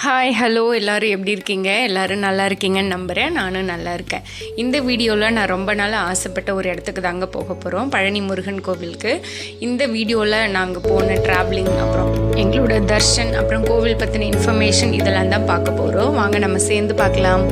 Hi hello எல்லோரும் எப்படி இருக்கீங்க? எல்லோரும் நல்லா இருக்கீங்கன்னு நம்புகிறேன். நானும் நல்லா இருக்கேன். இந்த வீடியோவில் நான் ரொம்ப நாள் ஆசைப்பட்ட ஒரு இடத்துக்கு தாங்க போக போகிறோம், பழனி முருகன் கோவிலுக்கு. இந்த வீடியோவில் நாங்கள் போன ட்ராவலிங், அப்புறம் எங்களோட தர்ஷன், அப்புறம் கோவில் பற்றின இன்ஃபர்மேஷன் இதெல்லாம் தான் பார்க்க போகிறோம். வாங்க நம்ம சேர்ந்து பார்க்கலாம்.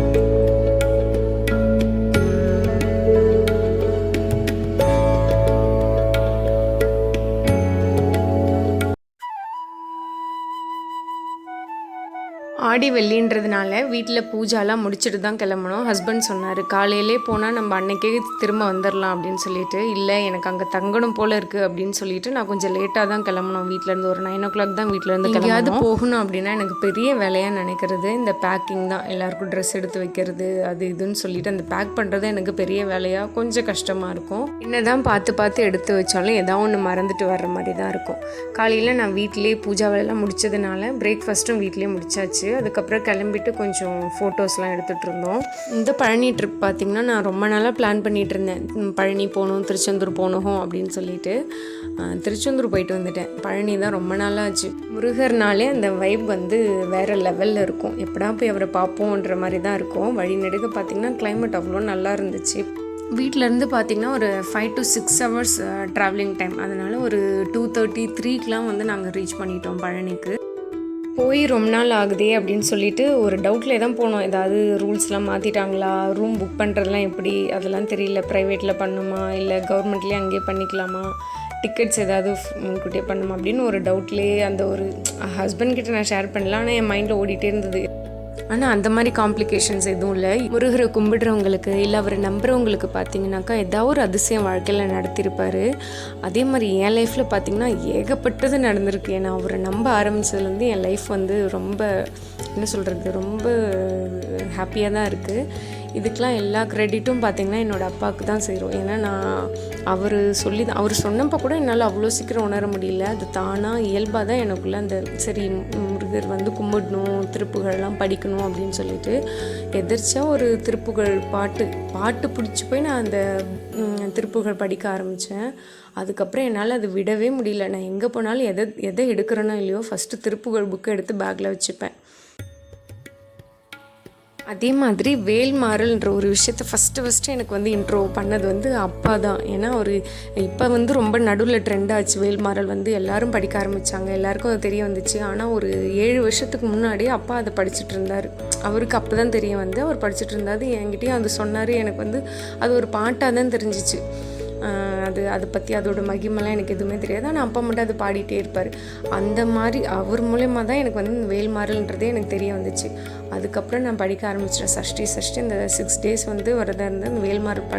ஆடி வெள்ளின்றதுனால வீட்டில் பூஜாலாம் முடிச்சுட்டு தான் கிளம்பணும். ஹஸ்பண்ட் சொன்னார், காலையிலே போனால் நம்ம அன்னைக்கே திரும்ப வந்துடலாம் அப்படின்னு சொல்லிட்டு. இல்லை, எனக்கு அங்கே தங்கணும் போல் இருக்குது அப்படின்னு சொல்லிட்டு நான் கொஞ்சம் லேட்டாக தான் கிளம்பணும். வீட்டிலேருந்து ஒரு 9 o'clock தான் வீட்டிலேருந்து எங்கேயாவது போகணும் அப்படின்னா எனக்கு பெரிய வேலையாக நினைக்கிறது இந்த பேக்கிங் தான். எல்லாருக்கும் ட்ரெஸ் எடுத்து வைக்கிறது, அது இதுன்னு சொல்லிட்டு அந்த பேக் பண்ணுறது எனக்கு பெரிய வேலையாக கொஞ்சம் கஷ்டமாக இருக்கும். என்ன தான் பார்த்து எடுத்து வச்சாலும் ஏதாவது ஒன்று மறந்துட்டு வர்ற மாதிரி தான் இருக்கும். காலையில் நான் வீட்டிலே பூஜா வேலையெல்லாம் முடித்ததுனால பிரேக்ஃபாஸ்ட்டும் வீட்டிலே முடிச்சாச்சு. அதுக்கப்புறம் கிளம்பிட்டு கொஞ்சம் ஃபோட்டோஸ்லாம் எடுத்துகிட்டு இருந்தோம். இந்த பழனி ட்ரிப் பார்த்திங்கன்னா நான் ரொம்ப நாளாக பிளான் பண்ணிகிட்டு இருந்தேன். பழனி போகணும், திருச்செந்தூர் போகணும் அப்படின்னு சொல்லிட்டு திருச்செந்தூர் போயிட்டு வந்துட்டேன். பழனி தான் ரொம்ப நாளாக ஆச்சு. முருகர்னாலே அந்த வைப் வந்து வேறு லெவலில் இருக்கும். எப்படா போய் அவரை பார்ப்போன்ற மாதிரி தான் இருக்கும். வழி நெடுக பார்த்திங்கன்னா கிளைமேட் அவ்வளோ நல்லா இருந்துச்சு. வீட்டிலேருந்து பார்த்திங்கன்னா ஒரு 5 to 6 hours ட்ராவலிங் டைம். அதனால் ஒரு 2:33 வந்து நாங்கள் ரீச் பண்ணிட்டோம் பழனிக்கு. போய் ரொம்ப நாள் ஆகுதே அப்படின்னு சொல்லிட்டு ஒரு டவுட்டில் தான் போனோம். ஏதாவது ரூல்ஸ்லாம் மாற்றிட்டாங்களா, ரூம் புக் பண்ணுறதுலாம் எப்படி, அதெல்லாம் தெரியல. ப்ரைவேட்டில் பண்ணுமா இல்லை கவர்மெண்ட்லேயே அங்கேயே பண்ணிக்கலாமா, டிக்கெட்ஸ் ஏதாவது முன்கூட்டியே பண்ணுமா அப்படின்னு ஒரு டவுட்லேயே அந்த ஒரு ஹஸ்பண்ட் கிட்ட நான் ஷேர் பண்ணலாம். ஆனால் என் மைண்டில் ஓடிட்டே இருந்தது. ஆனால் அந்த மாதிரி காம்ப்ளிகேஷன்ஸ் எதுவும் இல்லை. முருகரை கும்பிடுறவங்களுக்கு இல்லை அவரை நம்புகிறவங்களுக்கு பார்த்திங்கனாக்கா ஏதாவது ஒரு அதிசயம் வாழ்க்கையில் நடத்தியிருப்பார். அதே மாதிரி என் லைஃப்பில் பார்த்திங்கன்னா ஏகப்பட்டது நடந்திருக்கு. ஏன்னா அவரை நம்ப ஆரம்பித்ததுலேருந்து என் லைஃப் வந்து ரொம்ப என்ன சொல்கிறது, ரொம்ப ஹாப்பியாக தான் இருக்குது. இதுக்கெலாம் எல்லா க்ரெடிட்டும் பார்த்திங்கன்னா என்னோடய அப்பாவுக்கு தான் சேரும். ஏன்னா நான் அவர் சொன்னப்போ கூட என்னால் அவ்வளோ சீக்கிரம் உணர முடியல. அது தானாக இயல்பாக தான் எனக்குள்ளே அந்த சரி முருகர் வந்து கும்பிடணும், திருப்புகள்லாம் படிக்கணும் அப்படின்னு சொல்லிட்டு எதிர்ச்சியாக ஒரு திருப்புகழ் பாட்டு பிடிச்சி போய் நான் அந்த திருப்புகழ் படிக்க ஆரம்பித்தேன். அதுக்கப்புறம் என்னால் அது விடவே முடியல. நான் எங்கே போனாலும் எதை எடுக்கிறேனோ இல்லையோ ஃபஸ்ட்டு திருப்புகழ் புக்கை எடுத்து பேக்கில் வச்சுப்பேன். அதே மாதிரி வேல்மாறல்ன்ற ஒரு விஷயத்த ஃபஸ்ட்டு எனக்கு வந்து இன்ட்ரோ பண்ணது வந்து அப்பா தான். ஏன்னா இப்போ வந்து ரொம்ப நடுவில் ட்ரெண்ட் ஆச்சு. வேல்மாறல் வந்து எல்லோரும் படிக்க ஆரம்பித்தாங்க, எல்லாருக்கும் அது தெரிய வந்துச்சு. ஆனால் ஒரு 7 வருஷத்துக்கு முன்னாடியே அப்பா அதை படிச்சுட்டு இருந்தார். அவருக்கு அப்போ தான் தெரிய வந்து அவர் படிச்சுட்டு இருந்தார். என்கிட்டயும் அது சொன்னார். எனக்கு வந்து அது ஒரு பாட்டாக தான் தெரிஞ்சிச்சு. அதை பற்றி அதோட மகிமெல்லாம் எனக்கு எதுவுமே தெரியாது. ஆனால் அப்பா மட்டும் அது பாடிட்டே இருப்பார். அந்த மாதிரி அவர் மூலயமா தான் எனக்கு வந்து வேல்மாறல்ன்றதே எனக்கு தெரிய வந்துச்சு. அதுக்கப்புறம் நான் படிக்க ஆரம்பிச்சிட்டேன். சஷ்டி இந்த 6 days வந்து வரதாக இருந்து அந்த வேல்மாறல்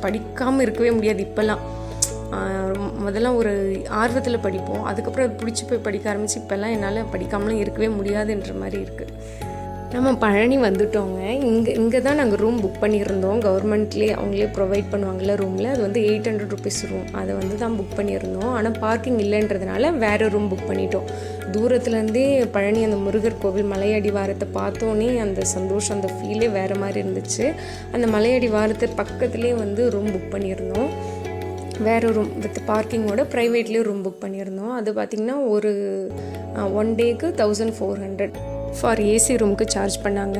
படிக்காமல் இருக்கவே முடியாது. இப்போல்லாம் முதல்ல ஒரு ஆர்வத்தில் படிப்போம், அதுக்கப்புறம் அது பிடிச்சி போய் படிக்க ஆரம்பித்து இப்போல்லாம் என்னால் படிக்காமலாம் இருக்கவே முடியாதுன்ற மாதிரி இருக்குது. நம்ம பழனி வந்துட்டோங்க. இங்கே தான் நாங்கள் ரூம் புக் பண்ணியிருந்தோம். கவர்மெண்ட்லேயே அவங்களே ப்ரொவைட் பண்ணுவாங்கள்ல ரூமில். அது வந்து 800 rupees ரூம். அதை வந்து தான் புக் பண்ணியிருந்தோம். ஆனால் பார்க்கிங் இல்லைன்றதுனால வேறு ரூம் புக் பண்ணிட்டோம். தூரத்துலேருந்தே பழனி அந்த முருகர் கோவில் மலையடி வாரத்தை பார்த்தோன்னே அந்த சந்தோஷம், அந்த ஃபீலே வேறு மாதிரி இருந்துச்சு. அந்த மலையடி வாரத்து பக்கத்துலேயே வந்து ரூம் புக் பண்ணியிருந்தோம். வேறு ரூம் வித் பார்க்கிங்கோட ப்ரைவேட்லேயே ரூம் புக் பண்ணியிருந்தோம். அது பார்த்திங்கன்னா ஒரு 1 dayக்கு 1400 ஃபார் ஏசி ரூமுக்கு சார்ஜ் பண்ணாங்க.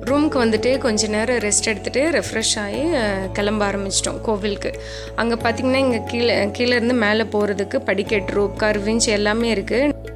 ரூமுக்கு வந்துட்டு கொஞ்சம் நேரம் ரெஸ்ட் எடுத்துகிட்டு ரெஃப்ரெஷ் ஆகி கிளம்ப ஆரம்பிச்சிட்டோம் கோவிலுக்கு. அங்கே பார்த்திங்கன்னா இங்கே கீழே இருந்து மேலே போகிறதுக்கு படிக்கட்டு, ரோப், கர்விஞ்ச் எல்லாமே இருக்குது.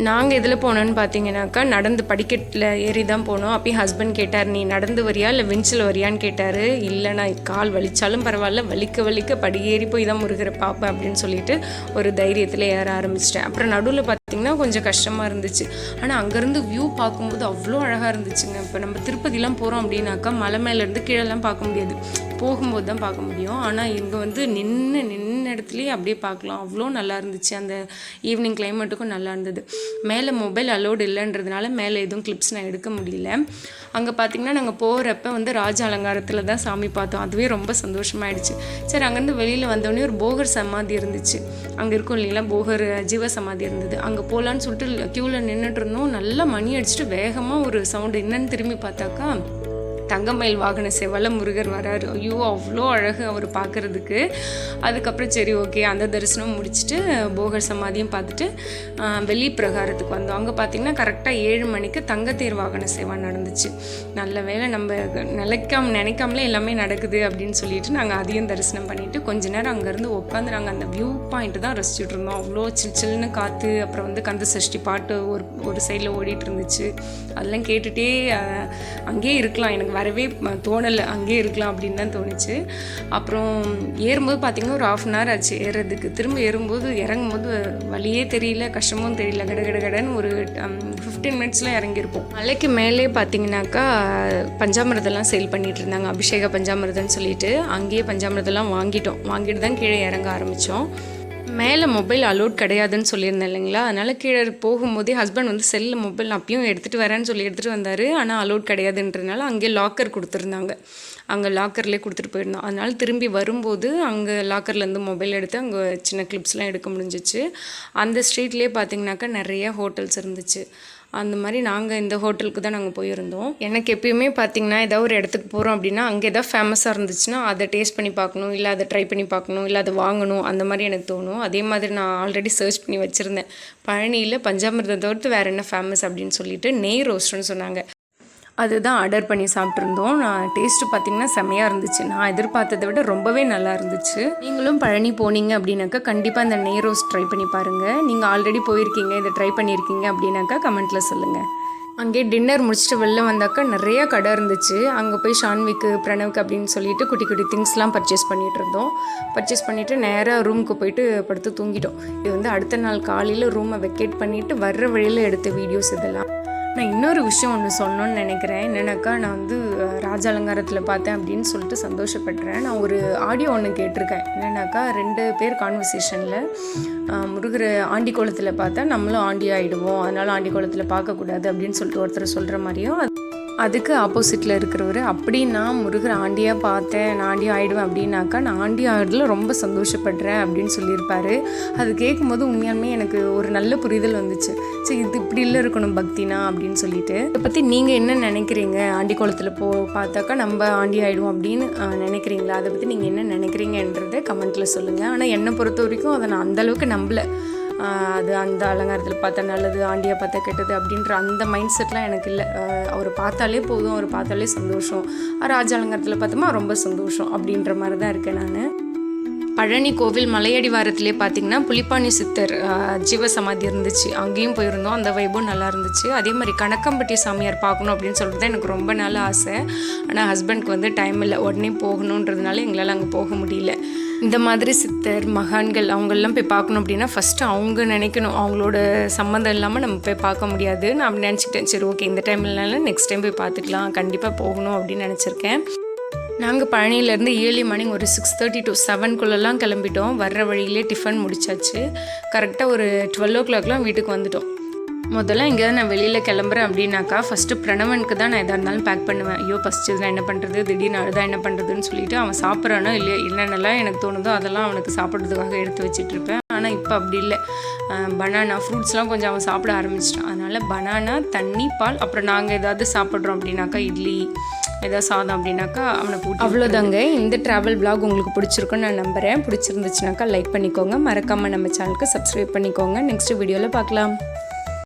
நாங்கள் எதில் போனோன்னு பார்த்தீங்கன்னாக்கா நடந்து படிக்கட்டில் ஏறி தான் போனோம். அப்பயும் ஹஸ்பண்ட் கேட்டார், நீ நடந்து வரியா இல்லை விஞ்சில் வரியான்னு கேட்டார். இல்லை, நான் கால் வலிச்சாலும் பரவாயில்ல, வலிக்க படி ஏறி போய் தான் முருகரை பார்ப்பேன் அப்படின்னு சொல்லிட்டு ஒரு தைரியத்தில் ஏற ஆரம்பிச்சிட்டேன். அப்புறம் நடுவில் பார்த்திங்கன்னா கொஞ்சம் கஷ்டமாக இருந்துச்சு. ஆனால் அங்கேருந்து வியூ பார்க்கும்போது அவ்வளோ அழகாக இருந்துச்சுங்க. இப்போ நம்ம திருப்பதிலாம் போகிறோம் அப்படின்னாக்கா மலை மேலேருந்து கீழெல்லாம் பார்க்க முடியாது, போகும்போது தான் பார்க்க முடியும். ஆனால் இங்கே வந்து நின்ன இடத்துலையே அப்படியே பார்க்கலாம். அவ்வளோ நல்லா இருந்துச்சு. அந்த ஈவினிங் கிளைமேட்டுக்கும் நல்லா இருந்தது. மேலே மொபைல் அலோடு இல்லைன்றதுனால மேலே எதுவும் கிளிப்ஸ் நான் எடுக்க முடியல. அங்கே பார்த்திங்கன்னா நாங்கள் போகிறப்ப வந்து ராஜ அலங்காரத்தில் தான் சாமி பார்த்தோம். அதுவே ரொம்ப சந்தோஷமாயிடுச்சு. சரி, அங்கேருந்து வெளியில் வந்தோடனே ஒரு போகர் சமாதி இருந்துச்சு. அங்கே இருக்கும் இல்லைங்களா, போகர் ஜீவ சமாதி இருந்தது. அங்கே போகலான்னு சொல்லிட்டு க்யூவில் நின்றுட்டு இருந்தோம். நல்லா மணி அடிச்சுட்டு வேகமாக ஒரு சவுண்டு என்னன்னு திரும்பி பார்த்தாக்கா தங்கமயில் வாகன சேவையில் முருகர் வராரு. ஐயோ அவ்வளோ அழகு அவர் பார்க்குறதுக்கு. அதுக்கப்புறம் சரி ஓகே அந்த தரிசனம் முடிச்சுட்டு போகர் சமாதியும் பார்த்துட்டு வெளி பிரகாரத்துக்கு வந்தோம். அங்கே பார்த்திங்கன்னா கரெக்டாக 7 மணிக்கு தங்கத்தேர் வாகன சேவை நடந்துச்சு. நல்ல வேளை நம்ம நினைக்காமலே எல்லாமே நடக்குது அப்படின்னு சொல்லிட்டு நாங்கள் அதையும் தரிசனம் பண்ணிவிட்டு கொஞ்ச நேரம் அங்கேருந்து உட்காந்து நாங்கள் அந்த வியூ பாயிண்ட்டு தான் ரசிச்சுட்டு இருந்தோம். அவ்வளோ சில்லுன்னு காற்று, அப்புறம் வந்து கந்த சஷ்டி பாட்டு ஒரு சைடில் ஓடிட்டு இருந்துச்சு. அதெல்லாம் கேட்டுகிட்டே அங்கேயே இருக்கலாம், எனக்கு வரவே தோணலை, அங்கேயே இருக்கலாம் அப்படின்னு தான் தோணுச்சு. அப்புறம் ஏறும்போது பார்த்திங்கன்னா ஒரு 1/2 hour ஆச்சு ஏறுறதுக்கு. திரும்ப ஏறும்போது இறங்கும்போது வழியே தெரியல, கஷ்டமும் தெரியல, கடன்னு ஒரு 15 minutesல இறங்கியிருப்போம். மலைக்கு மேலே பார்த்திங்கனாக்கா பஞ்சாமிரதெல்லாம் சேல் பண்ணிகிட்டு இருந்தாங்க, அபிஷேக பஞ்சாமிரதம்னு சொல்லிட்டு. அங்கேயே பஞ்சாமிரதெல்லாம் வாங்கிட்டு தான் கீழே இறங்க ஆரம்பித்தோம். மேலே மொபைல் அலோட் கிடையாதுன்னு சொல்லியிருந்தேன் இல்லைங்களா, அதனால் கீழே போகும்போதே ஹஸ்பண்ட் வந்து செல்லில் மொபைல் அப்பயும் எடுத்துகிட்டு வரேன்னு சொல்லி எடுத்துகிட்டு வந்தார். ஆனால் அலோட் கிடையாதுன்றதுனால அங்கே லாக்கர் கொடுத்துருந்தாங்க, அங்கே லாக்கர்லேயே கொடுத்துட்டு போயிருந்தோம். அதனால் திரும்பி வரும்போது அங்கே லாக்கர்லேருந்து மொபைல் எடுத்து அங்கே சின்ன கிளிப்ஸ்லாம் எடுக்க முடிஞ்சிச்சு. அந்த ஸ்ட்ரீட்லேயே பார்த்திங்கனாக்கா நிறைய ஹோட்டல்ஸ் இருந்துச்சு. அந்த மாதிரி நாங்கள் இந்த ஹோட்டலுக்கு தான் நாங்கள் போயிருந்தோம். எனக்கு எப்பயுமே பார்த்திங்கன்னா ஏதாவது ஒரு இடத்துக்கு போகிறோம் அப்படின்னா அங்கே எதாவது ஃபேமஸாக இருந்துச்சுன்னா அதை டேஸ்ட் பண்ணி பார்க்கணும், இல்லை அதை ட்ரை பண்ணி பார்க்கணும், இல்லை அதை வாங்கணும், அந்த மாதிரி எனக்கு தோணும். அதே மாதிரி நான் ஆல்ரெடி சர்ச் பண்ணி வச்சுருந்தேன். பழனியில் பஞ்சாமிர்தம் தவிர்த்து வேறு என்ன ஃபேமஸ் அப்படின்னு சொல்லிட்டு நெய் ரோஸ்ட்னு சொன்னாங்க. அதுதான் ஆர்டர் பண்ணி சாப்பிட்ருந்தோம். நான் டேஸ்ட்டு பார்த்திங்கன்னா செம்மையாக இருந்துச்சு. நான் எதிர்பார்த்ததை விட ரொம்பவே நல்லா இருந்துச்சு. நீங்களும் பழனி போனீங்க அப்படின்னாக்கா கண்டிப்பாக இந்த நெய் ரோஸ்ட் ட்ரை பண்ணி பாருங்கள். நீங்கள் ஆல்ரெடி போயிருக்கீங்க, இதை ட்ரை பண்ணியிருக்கீங்க அப்படின்னாக்கா கமெண்ட்டில் சொல்லுங்கள். அங்கே டின்னர் முடிச்சுட்டு வெளில வந்தாக்கா நிறையா கடை இருந்துச்சு. அங்கே போய் ஷான்விக்கு, பிரணவுக்கு அப்படின்னு சொல்லிட்டு குட்டி குட்டி திங்ஸ்லாம் பர்ச்சேஸ் பண்ணிகிட்டு இருந்தோம். பர்ச்சேஸ் பண்ணிவிட்டு நேராக ரூமுக்கு போயிட்டு படுத்து தூங்கிட்டோம். இது வந்து அடுத்த நாள் காலையில் ரூமை வெக்கேட் பண்ணிவிட்டு வர்ற வழியில் எடுத்த வீடியோஸ் இதெல்லாம். நான் இன்னொரு விஷயம் ஒன்று சொல்லணும்னு நினைக்கிறேன். என்னென்னாக்கா நான் வந்து ராஜ அலங்காரத்தில் பார்த்தேன் அப்படின்னு சொல்லிட்டு சந்தோஷப்படுறேன். நான் ஒரு ஆடியோ ஒன்று கேட்டிருக்கேன். என்னென்னாக்கா 2 பேர் கான்வர்சேஷனில் முருகர் ஆண்டி கோலத்தில் பார்த்தா நம்மளும் ஆண்டி ஆகிடுவோம், அதனால் ஆண்டி கோலத்தில் பார்க்கக்கூடாது அப்படின்னு சொல்லிட்டு ஒருத்தர் சொல்கிற மாதிரியும், அதுக்கு ஆப்போசிட்டில் இருக்கிறவர் அப்படி நான் முருகர் ஆண்டியாக பார்த்தேன், நான் ஆண்டி ஆகிடுவேன் அப்படின்னாக்கா நான் ஆண்டி ஆகிடுல ரொம்ப சந்தோஷப்படுறேன் அப்படின்னு சொல்லியிருப்பார். அது கேட்கும்போது உண்மையாலுமே எனக்கு ஒரு நல்ல புரிதல் வந்துச்சு. சரி இது இப்படி இல்லை இருக்கணும் பக்தினா அப்படின்னு சொல்லிட்டு. இதை பற்றி நீங்கள் என்ன நினைக்கிறீங்க? ஆண்டி கோலத்தில் பார்த்தாக்கா நம்ம ஆண்டி ஆகிடுவோம் அப்படின்னு நினைக்கிறீங்களா? அதை பற்றி நீங்கள் என்ன நினைக்கிறீங்கன்றதை கமெண்ட்டில் சொல்லுங்கள். ஆனால் என்னை பொறுத்த வரைக்கும் அதை நான் அந்தளவுக்கு நம்பலை. அது அந்த அலங்காரத்தில் பார்த்தா நல்லது, ஆண்டியாக பார்த்தா கெட்டது அப்படின்ற அந்த மைண்ட் செட்லாம் எனக்கு இல்லை. அவர் பார்த்தாலே போதும், அவர் பார்த்தாலே சந்தோஷம். ராஜ அலங்காரத்தில் பார்த்தோமா ரொம்ப சந்தோஷம் அப்படின்ற மாதிரி தான் இருக்கேன் நான். பழனி கோவில் மலையடிவாரத்திலே பார்த்திங்கன்னா புலிப்பாணி சித்தர் ஜீவசமாதி இருந்துச்சு, அங்கேயும் போயிருந்தோம். அந்த வைபும் நல்லா இருந்துச்சு. அதே மாதிரி கணக்கம்பட்டி சாமியார் பார்க்கணும் அப்படின்னு சொல்லிட்டு தான் எனக்கு ரொம்ப நாள் ஆசை. ஆனால் ஹஸ்பண்ட்க்கு வந்து டைம் இல்லை, உடனே போகணுன்றதுனால எங்களால் அங்கே போக முடியல. இந்த மாதிரி சித்தர் மகான்கள் அவங்களெல்லாம் போய் பார்க்கணும் அப்படின்னா ஃபஸ்ட்டு அவங்க நினைக்கணும், அவங்களோட சம்மந்தம் இல்லாமல் நம்ம போய் பார்க்க முடியாது. நான் அப்படி நினச்சிக்கிட்டேன். சரி ஓகே இந்த டைம் இல்லைனாலும் நெக்ஸ்ட் டைம் போய் பார்த்துக்கலாம், கண்டிப்பாக போகணும் அப்படின்னு நினச்சிருக்கேன். நாங்கள் பழனியிலேருந்து ஏர்லி மார்னிங் ஒரு 6:30 to 7 கிளம்பிட்டோம். வர்ற வழியிலே டிஃபன் முடிச்சாச்சு. கரெக்டாக ஒரு 12 o'clock வீட்டுக்கு வந்துட்டோம். முதல்ல எங்கேயாவது நான் வெளியில் கிளம்புறேன் அப்படின்னாக்கா ஃபஸ்ட்டு பிரணவனுக்கு தான் நான் எதாக இருந்தாலும் பேக் பண்ணுவேன். ஐயோ ஃபஸ்ட்டு இதெல்லாம் என்ன பண்ணுறது, திடீர்னு அழுதா என்ன பண்ணுறதுன்னு சொல்லிட்டு அவன் சாப்பிட்றானோ இல்லையோ, என்னென்னலாம் எனக்கு தோணுதோ அதெல்லாம் அவனுக்கு சாப்பிட்றதுக்காக எடுத்து வச்சிட்ருப்பேன். ஆனால் இப்போ அப்படி இல்லை. பனானா ஃப்ரூட்ஸ்லாம் கொஞ்சம் அவன் சாப்பிட ஆரம்பிச்சிட்டான். அதனால் பனானா, தண்ணி, பால், அப்புறம் நாங்கள் ஏதாவது சாப்பிட்றோம் அப்படின்னாக்கா இட்லி, ஏதாவது சாதம் அப்படின்னாக்கா அவனை கூட்டி. அவ்வளோதாங்க. இந்த ட்ராவல் vlog உங்களுக்கு பிடிச்சிருக்குன்னு நான் நம்புகிறேன். பிடிச்சிருந்துச்சுனாக்கா லைக் பண்ணிக்கோங்க, மறக்காமல் நம்ம சேனலுக்கு சப்ஸ்கிரைப் பண்ணிக்கோங்க. நெக்ஸ்ட் வீடியோவில் பார்க்கலாம்.